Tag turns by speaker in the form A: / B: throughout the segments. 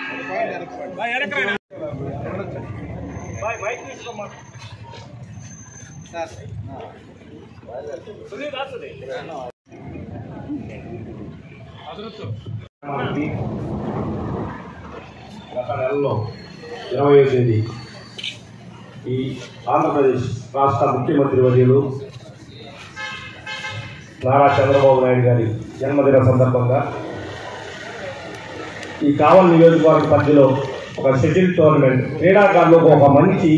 A: గత నెలలో 20వ తేదీ ఈ ఆంధ్రప్రదేశ్ రాష్ట్ర ముఖ్యమంత్రి వర్యులు నారా చంద్రబాబు నాయుడు గారి జన్మదిన సందర్భంగా ఈ కావలి నియోజకవర్గ పరిధిలో ఒక షటిల్ టోర్నమెంట్ క్రీడాకారులకు ఒక మంచి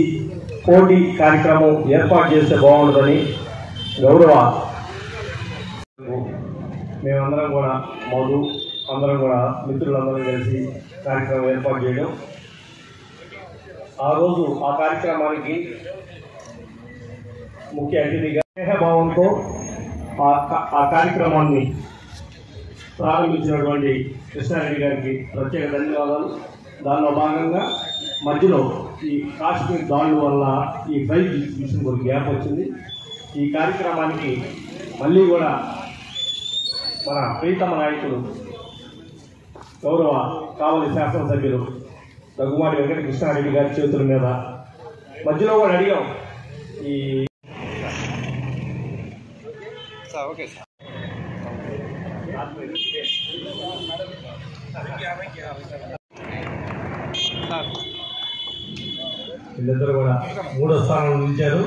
A: పోటీ కార్యక్రమం ఏర్పాటు చేస్తే బాగుంటుందని గౌరవ మేమందరం కూడా మధు అందరం కూడా మిత్రులందరం కలిసి కార్యక్రమం ఏర్పాటు చేయడం. ఆ రోజు ఆ కార్యక్రమానికి ముఖ్య అతిథిగా స్నేహభావంతో ఆ కార్యక్రమాన్ని ప్రారంభించినటువంటి కృష్ణారెడ్డి గారికి ప్రత్యేక ధన్యవాదాలు. దానిలో భాగంగా మధ్యలో ఈ కాశ్మీర్ దాడుల వల్ల ఈ ప్రైజ్ డిస్ట్రిబ్యూషన్ కొరకు గ్యాప్ వచ్చింది. ఈ కార్యక్రమానికి మళ్ళీ కూడా మన ప్రీతమ నాయకులు గౌరవ కావలి శాసనసభ్యులు దగ్గుమాటి వెంకట కృష్ణారెడ్డి గారి చేతుల మీద మధ్యలో కూడా అడిగాం. ఈ వీళ్ళిద్దరు కూడా 3వ స్థానంలో నిలిచారు.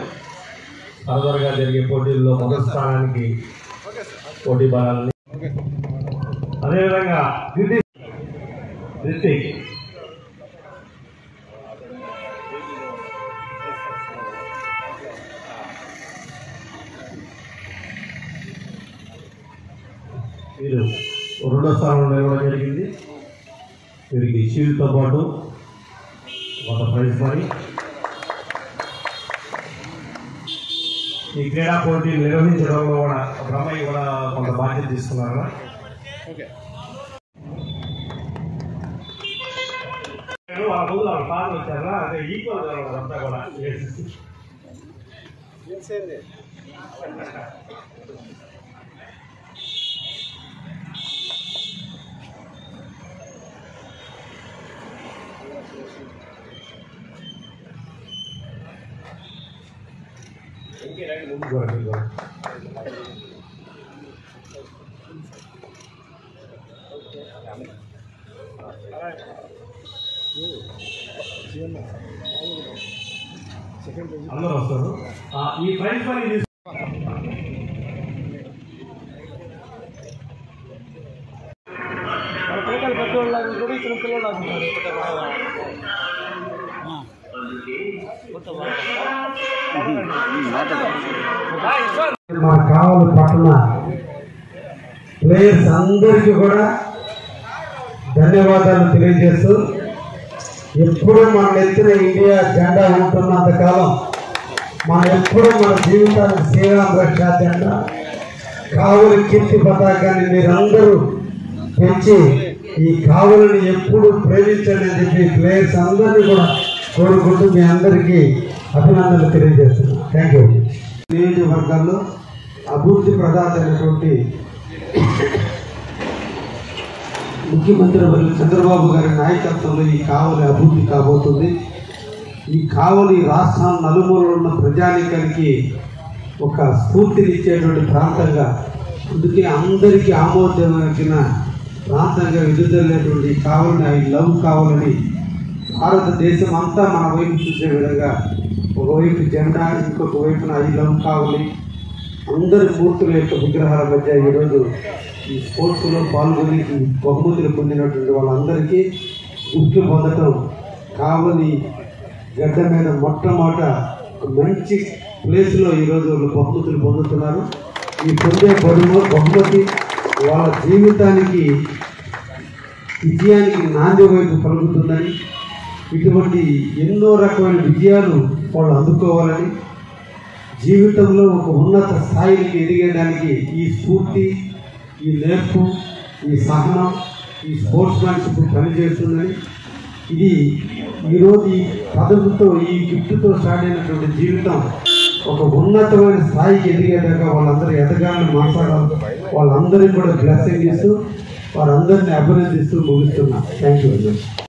A: తరతరగా జరిగే పోటీల్లో 1వ స్థానానికి పోటీ పడాలని. అదేవిధంగా రితిక్ వీరు 2వ స్థానంలో నిలవడం జరిగింది. వీరికి షీల్డ్తో పాటు ఒక ప్రైజ్ మనీ. ఈ క్రీడా పోటీలు నిర్వహించడంలో కూడా బ్రహ్మయ్య కూడా కొంత బాధ్యత తీసుకున్నారు కదా. వాళ్ళ ముందు వాళ్ళ పాటలు వచ్చారా అదే ఈక్వల్ అంతా కూడా ముందు కూడా అందరూ వస్తారు. ఈ ప్రైజ్ మనీ
B: మా కావలి పట్టణ ప్లేయర్స్ అందరికీ కూడా ధన్యవాదాలు తెలియజేస్తూ, ఎప్పుడు మన ఎత్తున ఇండియా జెండా ఉంటున్నంత కాలం మనం ఎప్పుడు మన జీవితానికి శ్రీరామ రక్ష జెండా కావలి కీర్తి పతాకాన్ని మీరందరూ పెంచి ఈ కావలిని ఎప్పుడు ప్రేమించండి అని చెప్పి ప్లేయర్స్ అందరినీ కూడా కోరుకుంటూ మీ అందరికీ అభినందనలు తెలియజేస్తున్నాను. Thank you. నియోజకవర్గాల్లో అభివృద్ధి ప్రదాత అయినటువంటి ముఖ్యమంత్రి చంద్రబాబు గారి నాయకత్వంలో ఈ కావలి అభివృద్ధి కాబోతుంది. ఈ కావలి రాష్ట్రం నలుమూలలో ఉన్న ప్రజానీకానికి ఒక స్ఫూర్తినిచ్చేటువంటి ప్రాంతంగా, అందుకే అందరికీ ఆమోదమైన ప్రాంతంగా ఎదుగుదలేటువంటి కావలిని ఐ లవ్ కావాలని భారతదేశం అంతా మన వైపు చూసే విధంగా ఒకవైపు జెండా, ఇంకొక వైపున ఐ లవ్ కావాలి అందరి మూర్తుల యొక్క విగ్రహాల మధ్య ఈరోజు ఈ స్పోర్ట్స్లో పాల్గొని బహుమతులు పొందినటువంటి వాళ్ళందరికీ గుర్తు పొందటం కావలి గడ్డ మీద మొట్టమొదట మంచి ప్లేస్లో ఈరోజు వాళ్ళు బహుమతులు పొందుతున్నారు. ఈ పొందే బహుమతి వాళ్ళ జీవితానికి విజయానికి నాంది వైపు పలుకుతుందని, ఇటువంటి ఎన్నో రకమైన విజయాలు వాళ్ళు అందుకోవాలని, జీవితంలో ఒక ఉన్నత స్థాయికి ఎదిగేయడానికి ఈ స్ఫూర్తి, ఈ నేర్పు, ఈ సహనం, ఈ స్పోర్ట్స్ మ్యాన్షిప్ పనిచేస్తుందని, ఇది ఈరోజు ఈ పదవుతో ఈ గిఫ్ట్తో స్టార్ట్ అయినటువంటి జీవితం ఒక ఉన్నతమైన స్థాయికి ఎదిగేదాకా వాళ్ళందరూ ఎదగాలని మాట్లాడాలి. వాళ్ళందరికీ కూడా బ్లెస్సింగ్ ఇస్తూ వారందరినీ అభినందిస్తూ ముగిస్తున్నా. Thank you very much.